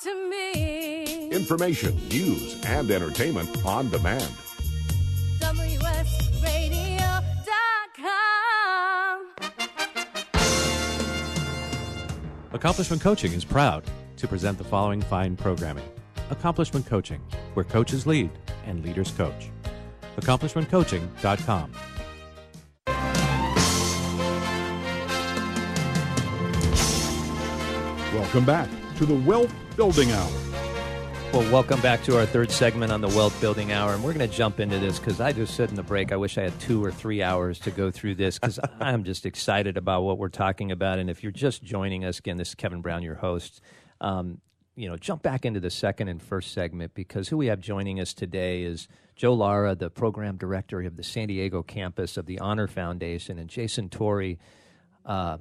to me. Information, news, and entertainment on demand. WSRadio.com. Accomplishment Coaching is proud to present the following fine programming. Accomplishment Coaching, where coaches lead and leaders coach. AccomplishmentCoaching.com. Welcome back to the Wealth Building Hour. Well, welcome back to our third segment on the Wealth Building Hour, and we're going to jump into this because I just said in the break, I wish I had 2 or 3 hours to go through this because I'm just excited about what we're talking about. And if you're just joining us, again, this is Kevin Brown, your host. Jump back into the second and first segment because who we have joining us today is Joe Lara, the program director of the San Diego campus of the Honor Foundation, and Jason Torey, a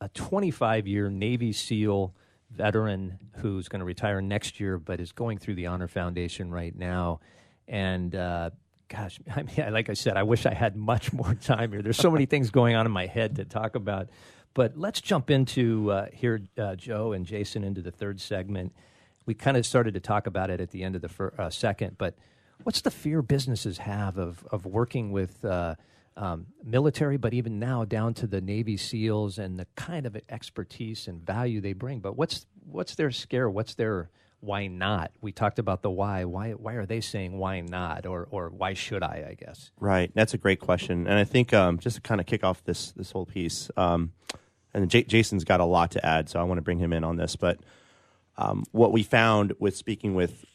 25-year Navy SEAL veteran who's going to retire next year but is going through the Honor Foundation right now. And, like I said, I wish I had much more time here. There's so many things going on in my head to talk about. But let's jump into Joe and Jason into the third segment. We kind of started to talk about it at the end of the second, but what's the fear businesses have of working with military, but even now down to the Navy SEALs and the kind of expertise and value they bring? But what's their scare? What's their why not? We talked about the why. Why are they saying why not, or why should I guess? Right. That's a great question. And I think just to kind of kick off this whole piece, and Jason's got a lot to add, so I want to bring him in on this. But what we found with speaking with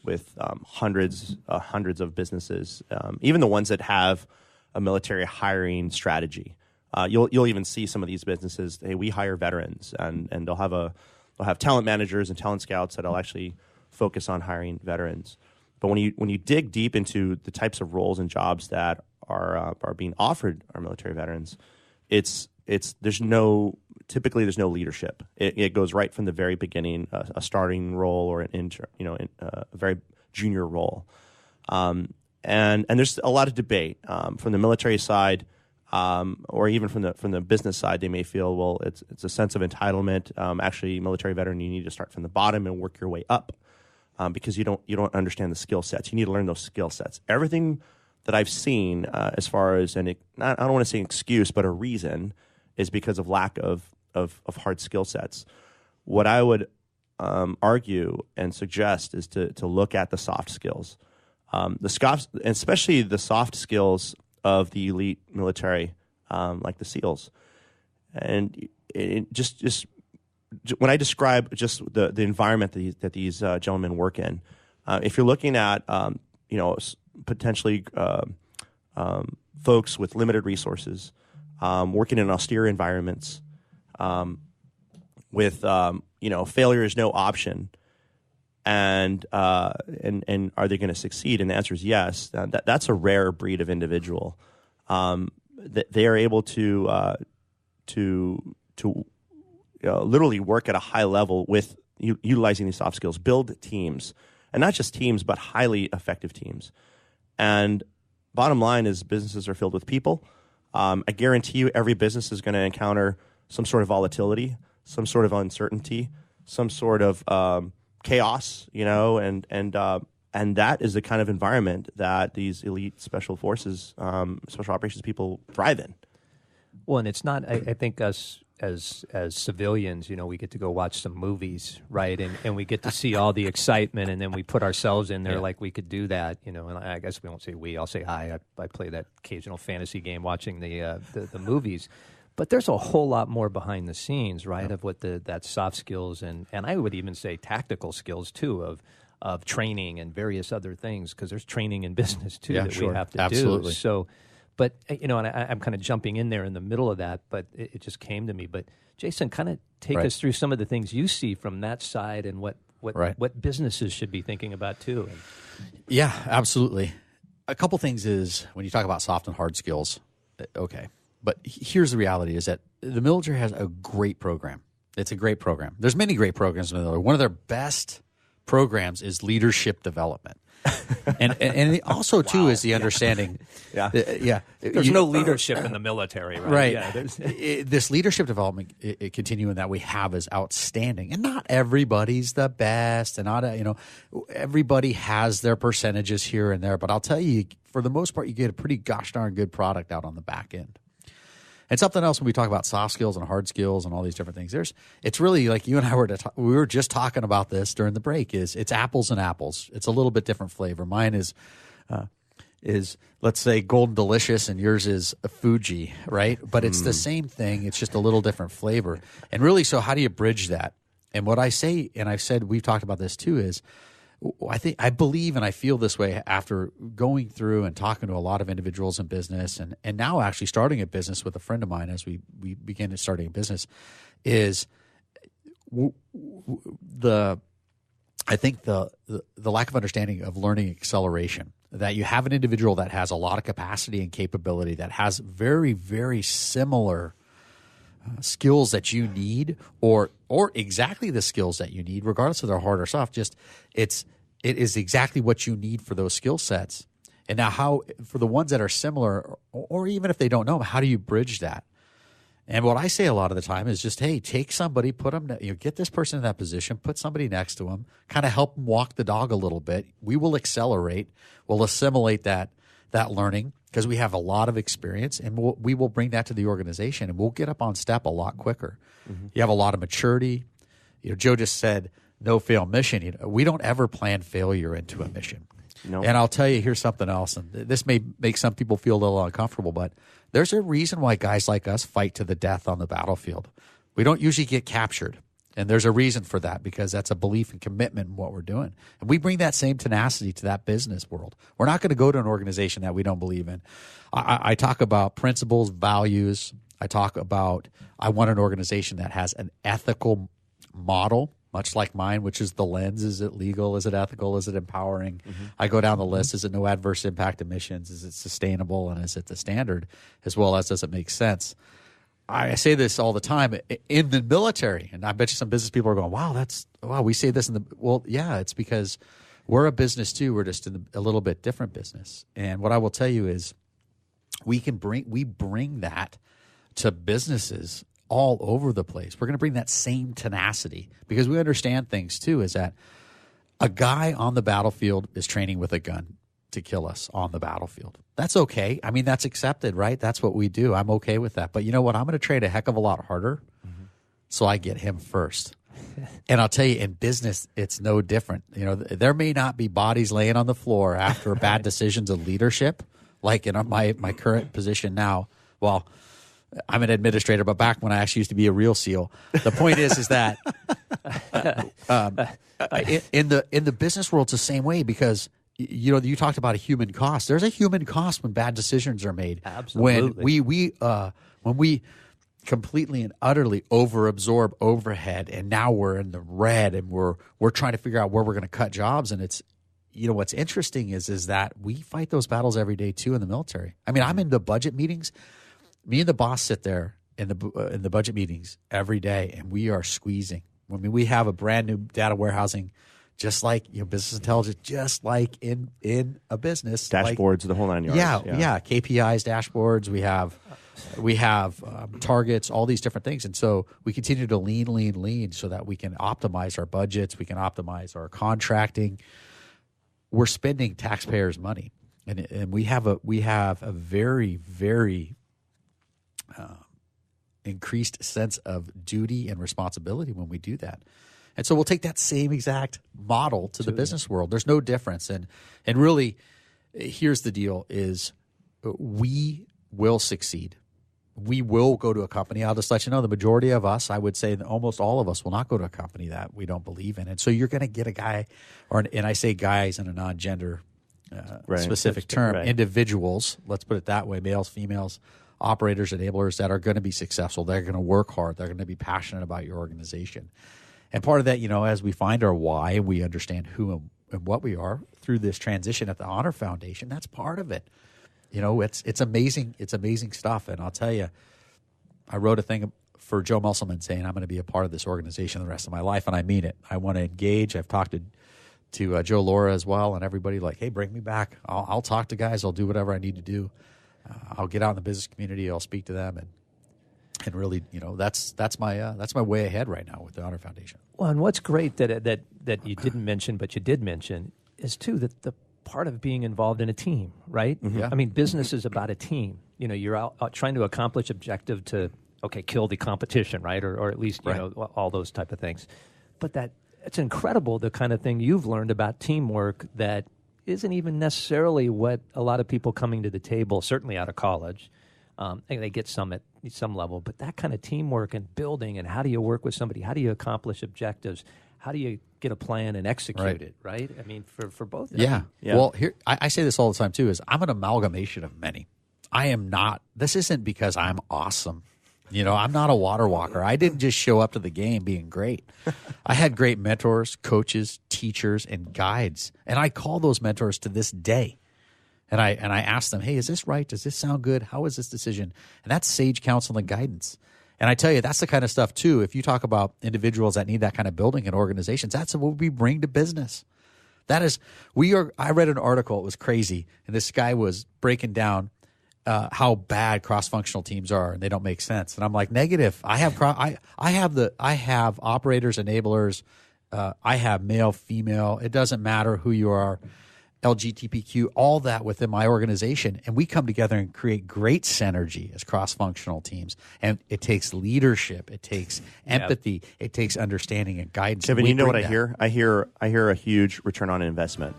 hundreds of businesses, even the ones that have a military hiring strategy, you'll even see some of these businesses. Hey, we hire veterans, and they'll have talent managers and talent scouts that'll actually focus on hiring veterans. But when you dig deep into the types of roles and jobs that are being offered our military veterans, there's no leadership. It goes right from the very beginning, a starting role or an intern, a very junior role, and there's a lot of debate from the military side, or even from the business side. They may feel, well, it's a sense of entitlement. Actually, military veteran, you need to start from the bottom and work your way up, because you don't understand the skill sets. You need to learn those skill sets. Everything that I've seen, as far as I don't want to say an excuse, but a reason, is because of lack of hard skill sets. What I would argue and suggest is to look at the soft skills, especially the soft skills of the elite military, like the SEALs. And just when I describe just the environment that these gentlemen work in, if you're looking at potentially folks with limited resources, working in austere environments, with failure is no option, and are they going to succeed? And the answer is yes. That's a rare breed of individual. They are able to literally work at a high level with utilizing these soft skills, build teams, and not just teams, but highly effective teams. And bottom line is, businesses are filled with people. I guarantee you every business is going to encounter some sort of volatility, some sort of uncertainty, some sort of chaos, and that is the kind of environment that these elite special forces, special operations people thrive in. Well, and it's not, I think us as civilians, we get to go watch some movies, right? And we get to see all the excitement, and then we put ourselves in there like we could do that, and I guess we won't say we, I'll say I play that occasional fantasy game watching the movies. But there's a whole lot more behind the scenes, right, of what that soft skills and I would even say tactical skills, too, of training and various other things, because there's training in business, too, we have to do. So, but, and I'm kind of jumping in there in the middle of that, but it just came to me. But, Jason, kind of take us through some of the things you see from that side and what businesses should be thinking about, too. Yeah, absolutely. A couple things is, when you talk about soft and hard skills, okay. But here's the reality, is that the military has a great program. It's a great program. There's many great programs in the military. One of their best programs is leadership development. And also too is the understanding. Yeah. There's no leadership in the military, right? Right. Yeah, This leadership development continuing that we have is outstanding, and not everybody's the best, and not everybody has their percentages here and there. But I'll tell you, for the most part, you get a pretty gosh darn good product out on the back end. And something else when we talk about soft skills and hard skills and all these different things, it's really like you and I we were just talking about this during the break. It's apples and apples. It's a little bit different flavor. Mine is let's say Golden Delicious, and yours is a Fuji, right? But it's the same thing. It's just a little different flavor. And really, so how do you bridge that? And what I say, and I've said, we've talked about this too, is I believe and I feel this way after going through and talking to a lot of individuals in business, and now actually starting a business with a friend of mine as we begin starting a business, is the lack of understanding of learning acceleration. That you have an individual that has a lot of capacity and capability, that has very, very similar skills that you need, or exactly the skills that you need, regardless of their hard or soft. It is exactly what you need for those skill sets. And now, how for the ones that are similar, or even if they don't know, how do you bridge that? And what I say a lot of the time is just, hey, take somebody, put them, get this person in that position, put somebody next to them, kind of help them walk the dog a little bit. We will accelerate, we'll assimilate that learning, because we have a lot of experience, and we will bring that to the organization, and we'll get up on step a lot quicker. Mm-hmm. You have a lot of maturity. Joe just said no fail mission. We don't ever plan failure into a mission. Nope. And I'll tell you, here's something else, and this may make some people feel a little uncomfortable, but there's a reason why guys like us fight to the death on the battlefield. We don't usually get captured. And there's a reason for that, because that's a belief and commitment in what we're doing. And we bring that same tenacity to that business world. We're not going to go to an organization that we don't believe in. I talk about principles, values. I want an organization that has an ethical model, much like mine, which is the lens. Is it legal? Is it ethical? Is it empowering? Mm-hmm. I go down the list. Is it no adverse impact emissions? Is it sustainable? And is it the standard? As well as does it make sense? I say this all the time in the military, and I bet you some business people are going, wow, we say this yeah, it's because we're a business too. We're just in a little bit different business. And what I will tell you is we bring that to businesses all over the place. We're going to bring that same tenacity, because we understand things too, is that a guy on the battlefield is training with a gun to kill us on the battlefield. That's okay. I mean, that's accepted, right? That's what we do. I'm okay with that. But you know what? I'm going to trade a heck of a lot harder, so I get him first. And I'll tell you, in business, it's no different. There may not be bodies laying on the floor after bad decisions of leadership, like in my current position now. Well, I'm an administrator, but back when I actually used to be a real SEAL, the point is that in the business world, it's the same way, because you talked about a human cost. There's a human cost when bad decisions are made. Absolutely. When we completely and utterly overabsorb overhead, and now we're in the red, and we're trying to figure out where we're going to cut jobs. And it's what's interesting is that we fight those battles every day too in the military. I mean, I'm in the budget meetings. Me and the boss sit there in the budget meetings every day, and we are squeezing. I mean, we have a brand new data warehousing, just like business intelligence, just like in a business, dashboards, the whole 9 yards. Yeah, KPIs, dashboards. We have targets, all these different things, and so we continue to lean, so that we can optimize our budgets, we can optimize our contracting. We're spending taxpayers' money, and we have a very, very increased sense of duty and responsibility when we do that. And so we'll take that same exact model to the business world. There's no difference. And really, here's the deal is we will succeed. We will go to a company. I'll just let you know, the majority of us, I would say that almost all of us will not go to a company that we don't believe in. And so you're going to get a guy, and I say guys in a non-gender specific term, individuals, let's put it that way, males, females, operators, enablers that are going to be successful. They're going to work hard. They're going to be passionate about your organization. And part of that, as we find our why, we understand who and what we are through this transition at the Honor Foundation. That's part of it. It's amazing. It's amazing stuff. And I'll tell you, I wrote a thing for Joe Musselman saying I'm going to be a part of this organization the rest of my life, and I mean it. I want to engage. I've talked to Joe Lara as well, and everybody like, hey, bring me back. I'll talk to guys. I'll do whatever I need to do. I'll get out in the business community. I'll speak to them, and really, that's my way ahead right now with the Honor Foundation. Well, and what's great that you didn't mention, but you did mention, is too that the part of being involved in a team, right? Mm-hmm. Yeah. I mean, business is about a team. You're out trying to accomplish objective to kill the competition, right, or at least all those type of things. But it's incredible the kind of thing you've learned about teamwork that isn't even necessarily what a lot of people coming to the table, certainly out of college, they get some at some level. But that kind of teamwork and building, and how do you work with somebody? How do you accomplish objectives? How do you get a plan and execute it, right? I mean, for both of them. Yeah. Well, here I say this all the time, too, is I'm an amalgamation of many. I am not – this isn't because I'm awesome. I'm not a water walker. I didn't just show up to the game being great. I had great mentors, coaches, teachers, and guides. And I call those mentors to this day. And I ask them, hey, is this right? Does this sound good? How is this decision? And that's sage counsel and guidance. And I tell you, that's the kind of stuff, too. If you talk about individuals that need that kind of building in organizations, that's what we bring to business. That is, I read an article. It was crazy. And this guy was breaking down how bad cross-functional teams are, and they don't make sense. And I'm like, negative. I have operators, enablers. I have male, female. It doesn't matter who you are. LGBTQ, all that within my organization, and we come together and create great synergy as cross-functional teams. And it takes leadership, it takes empathy, it takes understanding and guidance. Kevin, you know what I hear? I hear a huge return on investment,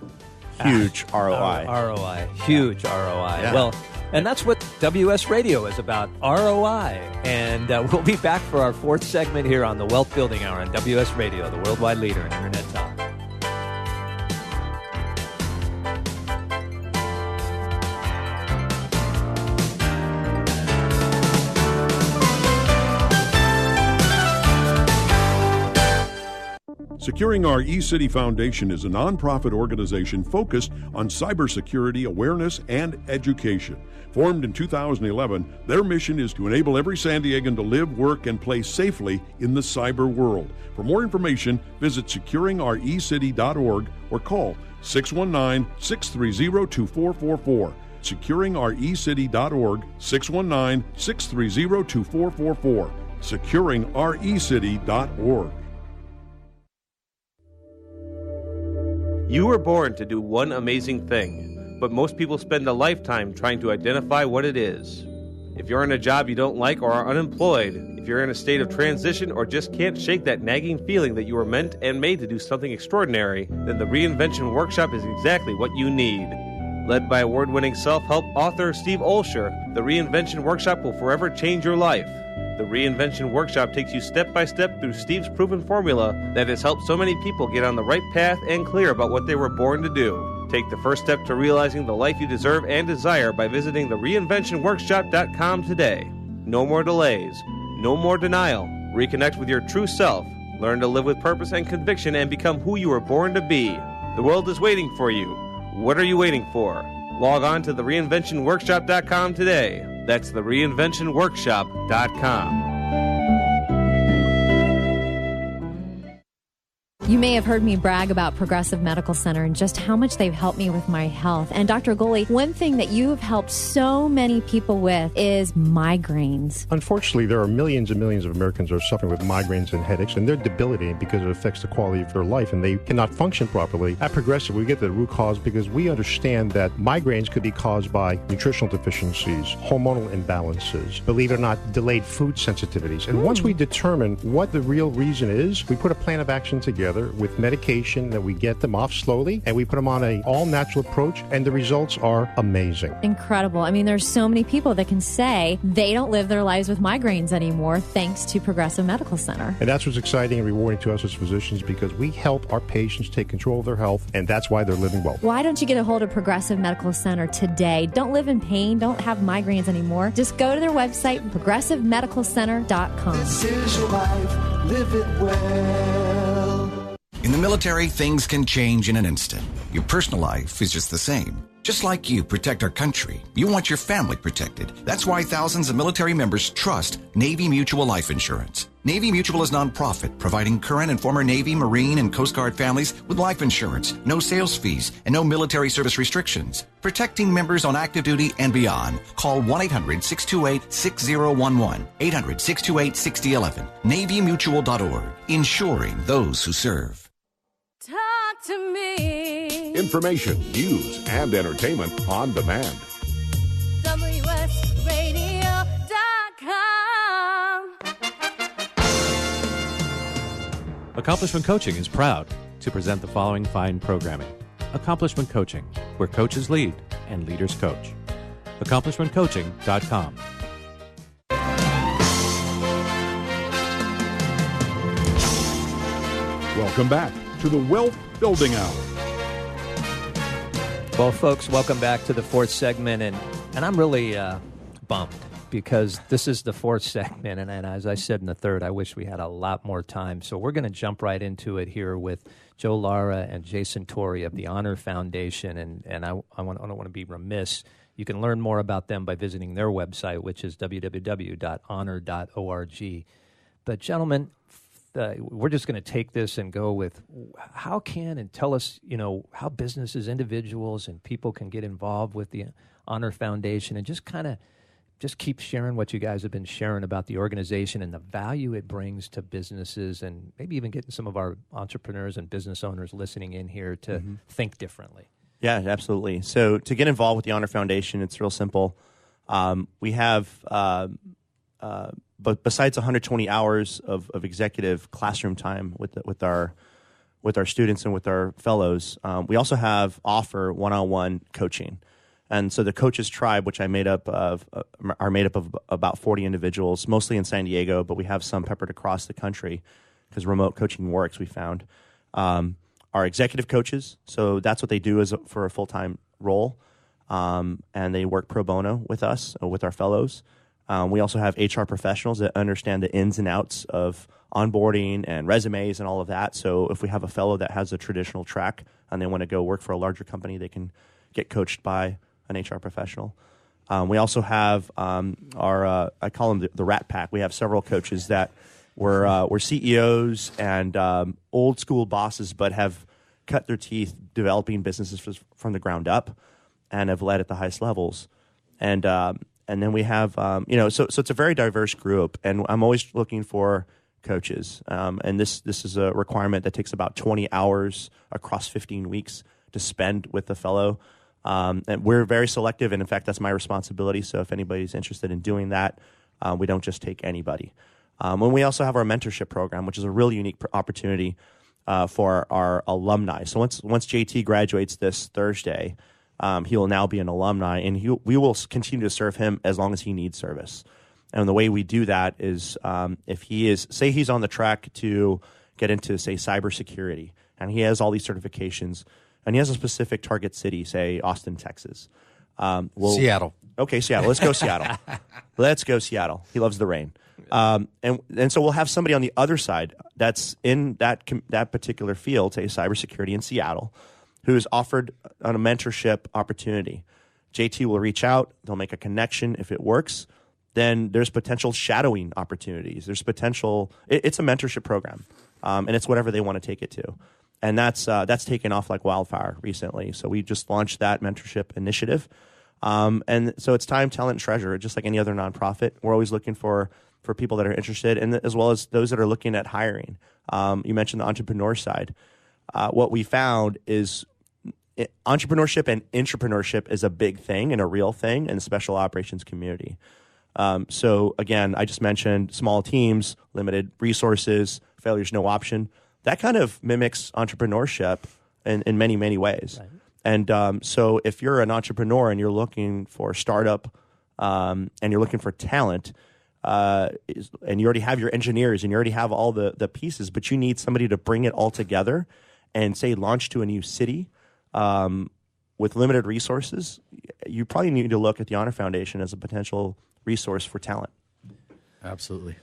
huge ROI, huge ROI. Yeah. Well, and that's what WS Radio is about, ROI. And we'll be back for our fourth segment here on the Wealth Building Hour on WS Radio, the worldwide leader in Internet talk. Securing Our eCity Foundation is a nonprofit organization focused on cybersecurity awareness and education. Formed in 2011, their mission is to enable every San Diegan to live, work, and play safely in the cyber world. For more information, visit securingourecity.org or call 619-630-2444. securingourecity.org, 619-630-2444. securingourecity.org. You were born to do one amazing thing, but most people spend a lifetime trying to identify what it is. If you're in a job you don't like or are unemployed, if you're in a state of transition or just can't shake that nagging feeling that you were meant and made to do something extraordinary, then the Reinvention Workshop is exactly what you need. Led by award-winning self-help author Steve Olsher, the Reinvention Workshop will forever change your life. The Reinvention Workshop takes you step by step through Steve's proven formula that has helped so many people get on the right path and clear about what they were born to do. Take the first step to realizing the life you deserve and desire by visiting thereinventionworkshop.com today. No more delays. No more denial. Reconnect with your true self. Learn to live with purpose and conviction and become who you were born to be. The world is waiting for you. What are you waiting for? Log on to thereinventionworkshop.com today. That's thereinventionworkshop.com. You may have heard me brag about Progressive Medical Center and just how much they've helped me with my health. And Dr. Goley, one thing that you have helped so many people with is migraines. Unfortunately, there are millions and millions of Americans who are suffering with migraines and headaches, and they're debilitating because it affects the quality of their life, and they cannot function properly. At Progressive, we get to the root cause because we understand that migraines could be caused by nutritional deficiencies, hormonal imbalances, believe it or not, delayed food sensitivities. And once we determine what the real reason is, we put a plan of action together with medication that we get them off slowly, and we put them on an all-natural approach, and the results are amazing. Incredible. I mean, there's so many people that can say they don't live their lives with migraines anymore thanks to Progressive Medical Center. And that's what's exciting and rewarding to us as physicians, because we help our patients take control of their health, and that's why they're living well. Why don't you get a hold of Progressive Medical Center today? Don't live in pain. Don't have migraines anymore. Just go to their website, progressivemedicalcenter.com. This is your life. Live it well. In the military, things can change in an instant. Your personal life is just the same. Just like you protect our country, you want your family protected. That's why thousands of military members trust Navy Mutual Life Insurance. Navy Mutual is nonprofit, providing current and former Navy, Marine, and Coast Guard families with life insurance, no sales fees, and no military service restrictions. Protecting members on active duty and beyond. Call 1-800-628-6011. 800-628-6011. NavyMutual.org. Insuring those who serve. Talk to me. Information, news, and entertainment on demand. WSRadio.com. Accomplishment Coaching is proud to present the following fine programming. Accomplishment Coaching, where coaches lead and leaders coach. AccomplishmentCoaching.com. Welcome back to the Wealth Building Hour. Well, folks, welcome back to the fourth segment, and I'm really bummed because this is the fourth segment, and as I said in the third, I wish we had a lot more time. So we're going to jump right into it here with Joe Lara and Jason Torey of the Honor Foundation, and I don't want to be remiss. You can learn more about them by visiting their website, which is www.honor.org. But gentlemen, we're just going to take this and go with how can and tell us, how businesses, individuals, and people can get involved with the Honor Foundation, and just keep sharing what you guys have been sharing about the organization and the value it brings to businesses, and maybe even getting some of our entrepreneurs and business owners listening in here to think differently. Yeah, absolutely. So to get involved with the Honor Foundation, it's real simple. We have, but besides 120 hours of executive classroom time with our students and with our fellows, we also offer one-on-one coaching. And so the Coaches Tribe, which are made up of about 40 individuals, mostly in San Diego, but we have some peppered across the country because remote coaching works, we found, are executive coaches. So that's what they do for a full-time role, and they work pro bono with us, with our fellows. We also have HR professionals that understand the ins and outs of onboarding and resumes and all of that. So if we have a fellow that has a traditional track and they want to go work for a larger company, they can get coached by an HR professional. We also have our I call them the Rat Pack. We have several coaches that were CEOs and old school bosses, but have cut their teeth developing businesses from the ground up and have led at the highest levels. And then we have so it's a very diverse group, and I'm always looking for coaches. And this is a requirement that takes about 20 hours across 15 weeks to spend with the fellow. And we're very selective, and in fact, that's my responsibility. So if anybody's interested in doing that, we don't just take anybody. And we also have our mentorship program, which is a really unique opportunity for our alumni. So once JT graduates this Thursday, he will now be an alumni, and we will continue to serve him as long as he needs service. And the way we do that is if he's on the track to get into, say, cybersecurity, and he has all these certifications, and he has a specific target city, say Austin, Texas. Seattle. Okay, Seattle. Let's go Seattle. Let's go Seattle. He loves the rain. And so we'll have somebody on the other side that's in that particular field, say cybersecurity in Seattle, who is offered on a mentorship opportunity. JT will reach out. They'll make a connection. If it works, then there's potential shadowing opportunities. There's potential. It's a mentorship program, and it's whatever they want to take it to. And that's taken off like wildfire recently. So we just launched that mentorship initiative. And so it's time, talent, and treasure, just like any other nonprofit. We're always looking for people that are interested, and as well as those that are looking at hiring. You mentioned the entrepreneur side. What we found is entrepreneurship and intrapreneurship is a big thing and a real thing in the special operations community. So again, I just mentioned small teams, limited resources, failure's no option. That kind of mimics entrepreneurship in many, many ways. Right. And so if you're an entrepreneur and you're looking for a startup and you're looking for talent, and you already have your engineers and you already have all the pieces, but you need somebody to bring it all together and, say, launch to a new city with limited resources, you probably need to look at the Honor Foundation as a potential resource for talent. Absolutely.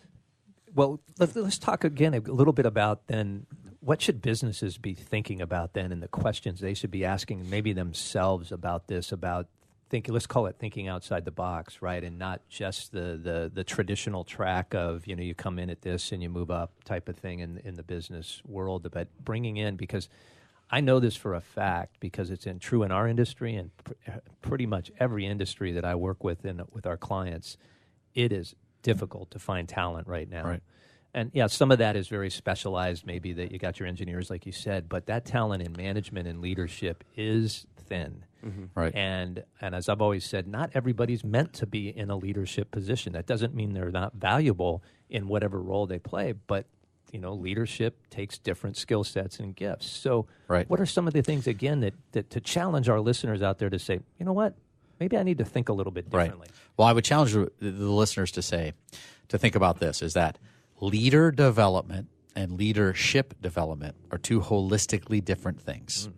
Well, let's talk again a little bit about then what should businesses be thinking about then, and the questions they should be asking maybe themselves about this, about let's call it thinking outside the box, right? And not just the traditional track of, you come in at this and you move up type of thing in the business world, but bringing in, because I know this for a fact, because it's true in our industry and pretty much every industry that I work with with our clients, it is difficult to find talent right now. Right. And yeah, some of that is very specialized, maybe that you got your engineers, like you said, but that talent in management and leadership is thin. Mm-hmm. Right. And as I've always said, not everybody's meant to be in a leadership position. That doesn't mean they're not valuable in whatever role they play, but leadership takes different skill sets and gifts. So what are some of the things, again, that to challenge our listeners out there to say, you know what, maybe I need to think a little bit differently? Right. Well, I would challenge the listeners to think about this, is that leader development and leadership development are two holistically different things.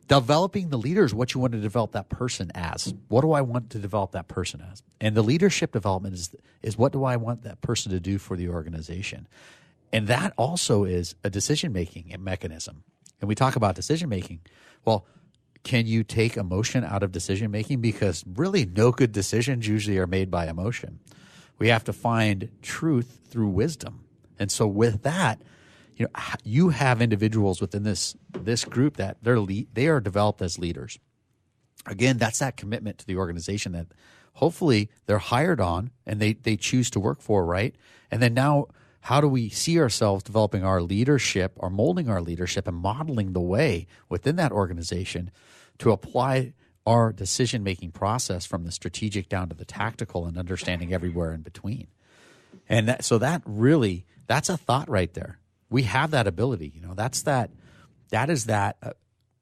Developing the leader is what you want to develop that person as. What do I want to develop that person as? And the leadership development is what do I want that person to do for the organization? And that also is a decision-making mechanism. And we talk about decision-making. Well, can you take emotion out of decision-making? Because really no good decisions usually are made by emotion. We have to find truth through wisdom. And so with that, you have individuals within this group that they are developed as leaders. Again, that's that commitment to the organization that hopefully they're hired on and they choose to work for, right? And then now, how do we see ourselves developing our leadership or molding our leadership and modeling the way within that organization to apply our decision-making process from the strategic down to the tactical and understanding everywhere in between? And that's a thought right there. We have that ability. That is that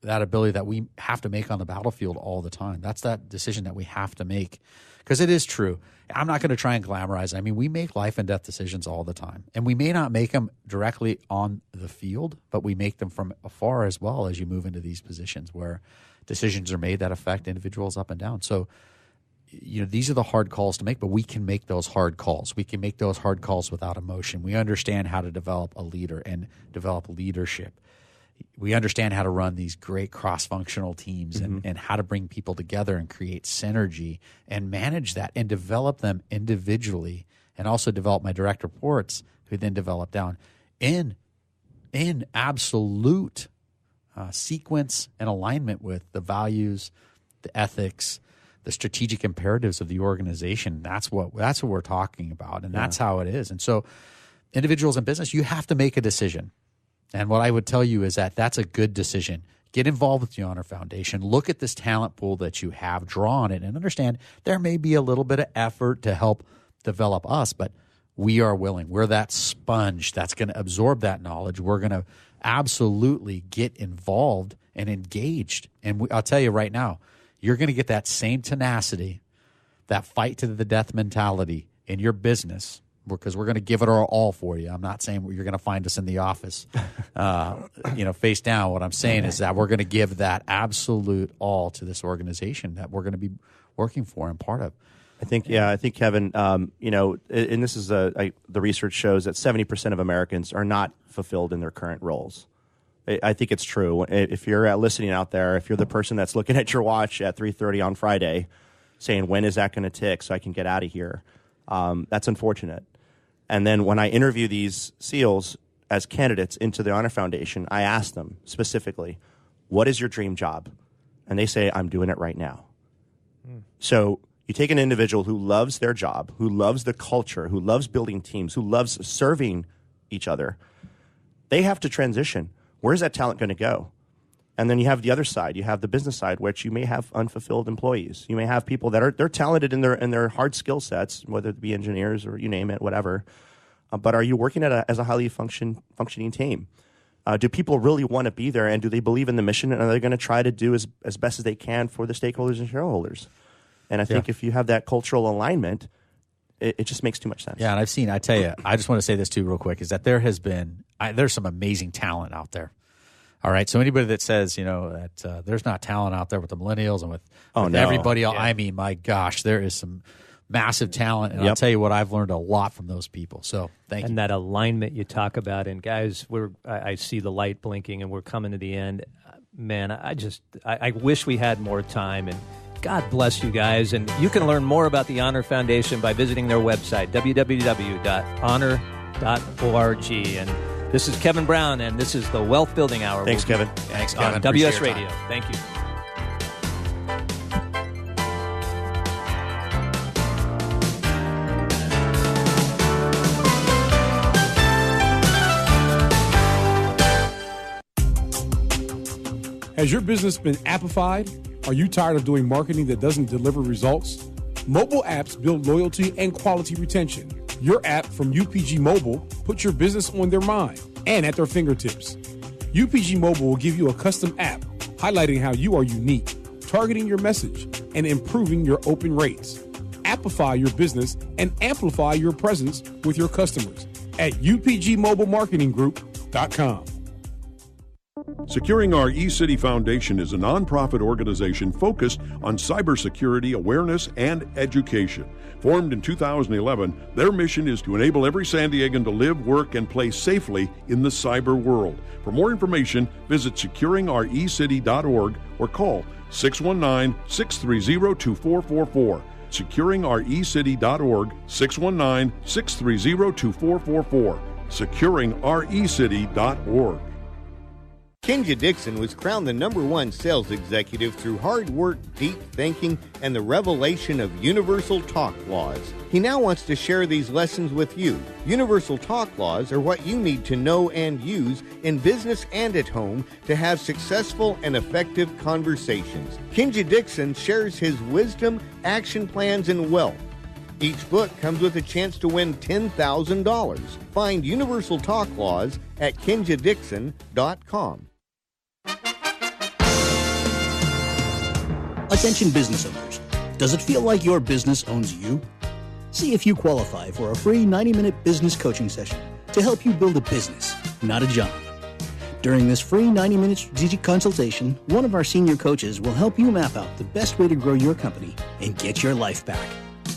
ability that we have to make on the battlefield all the time. That's that decision that we have to make, because it is true. I'm not going to try and glamorize it. I mean, we make life and death decisions all the time, and we may not make them directly on the field, but we make them from afar as well as you move into these positions where decisions are made that affect individuals up and down. So, these are the hard calls to make, but we can make those hard calls. We can make those hard calls without emotion. We understand how to develop a leader and develop leadership. We understand how to run these great cross-functional teams and how to bring people together and create synergy and manage that and develop them individually, and also develop my direct reports who then develop down in absolute sequence and alignment with the values, the ethics, the strategic imperatives of the organization. That's what we're talking about, and that's how it is. And so individuals in business, you have to make a decision. And what I would tell you is that that's a good decision. Get involved with the Honor Foundation. Look at this talent pool that you have, draw on it, and understand there may be a little bit of effort to help develop us, but we are willing. We're that sponge that's going to absorb that knowledge. We're going to absolutely get involved and engaged. And I'll tell you right now, you're going to get that same tenacity, that fight to the death mentality in your business, because we're going to give it our all for you. I'm not saying you're going to find us in the office, face down. What I'm saying is that we're going to give that absolute all to this organization that we're going to be working for and part of. I think Kevin, and this is the research shows that 70% of Americans are not fulfilled in their current roles. I think it's true. If you're listening out there, if you're the person that's looking at your watch at 3:30 on Friday, saying, when is that going to tick so I can get out of here? That's unfortunate. And then when I interview these SEALs as candidates into the Honor Foundation, I ask them specifically, what is your dream job? And they say, I'm doing it right now. So you take an individual who loves their job, who loves the culture, who loves building teams, who loves serving each other. They have to transition. Where's that talent going to go? And then you have the other side. You have the business side, which you may have unfulfilled employees. You may have people that they're talented in their hard skill sets, whether it be engineers or you name it, whatever. But are you working as a highly functioning team? Do people really want to be there, and do they believe in the mission, and are they going to try to do as best as they can for the stakeholders and shareholders? And I think if you have that cultural alignment, it just makes too much sense. Yeah, and I tell you, I just want to say this too real quick, is that there's some amazing talent out there. All right, so anybody that says, that there's not talent out there with the millennials and with everybody else, I mean, my gosh, there is some massive talent, and I'll tell you what, I've learned a lot from those people. So thank you. And that alignment you talk about, and guys, I see the light blinking, and we're coming to the end. Man, I wish we had more time, and God bless you guys. And you can learn more about the Honor Foundation by visiting their website, www.honor.org. And this is Kevin Brown, and this is the Wealth Building Hour. Thanks, Kevin. Thanks, On Kevin. WS Appreciate your Radio. time. Thank you. Has your business been appified? Are you tired of doing marketing that doesn't deliver results? Mobile apps build loyalty and quality retention. Your app from UPG Mobile puts your business on their mind and at their fingertips. UPG Mobile will give you a custom app highlighting how you are unique, targeting your message, and improving your open rates. Appify your business and amplify your presence with your customers at upgmobilemarketinggroup.com. Securing Our eCity Foundation is a nonprofit organization focused on cybersecurity awareness and education. Formed in 2011, their mission is to enable every San Diegan to live, work, and play safely in the cyber world. For more information, visit securingourecity.org or call 619-630-2444. Securingourecity.org, 619-630-2444. Securingourecity.org. Kenja Dixon was crowned the #1 sales executive through hard work, deep thinking, and the revelation of universal talk laws. He now wants to share these lessons with you. Universal talk laws are what you need to know and use in business and at home to have successful and effective conversations. Kenja Dixon shares his wisdom, action plans, and wealth. Each book comes with a chance to win $10,000. Find Universal Talk Laws at kenjadixon.com. Attention business owners. Does it feel like your business owns you? See if you qualify for a free 90-minute business coaching session to help you build a business, not a job. During this free 90-minute strategic consultation, one of our senior coaches will help you map out the best way to grow your company and get your life back.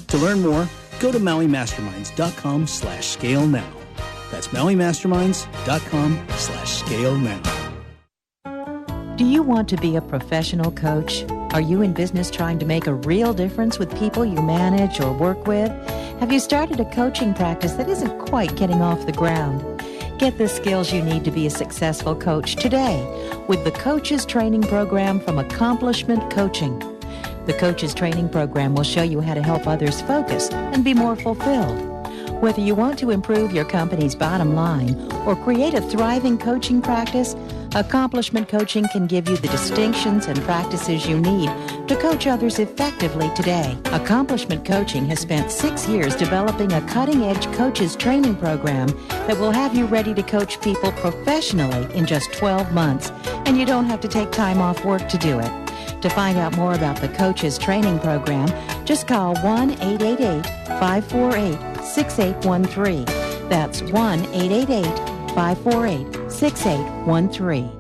To learn more, go to MauiMasterminds.com/scale now. That's MauiMasterminds.com/scale now. Do you want to be a professional coach? Are you in business trying to make a real difference with people you manage or work with? Have you started a coaching practice that isn't quite getting off the ground? Get the skills you need to be a successful coach today with the Coaches Training Program from Accomplishment Coaching. The Coaches Training Program will show you how to help others focus and be more fulfilled. Whether you want to improve your company's bottom line or create a thriving coaching practice, Accomplishment Coaching can give you the distinctions and practices you need to coach others effectively today. Accomplishment Coaching has spent 6 years developing a cutting-edge coaches training program that will have you ready to coach people professionally in just 12 months, and you don't have to take time off work to do it. To find out more about the Coaches Training Program, just call 1-888-548-6813. That's 1-888-548-6813.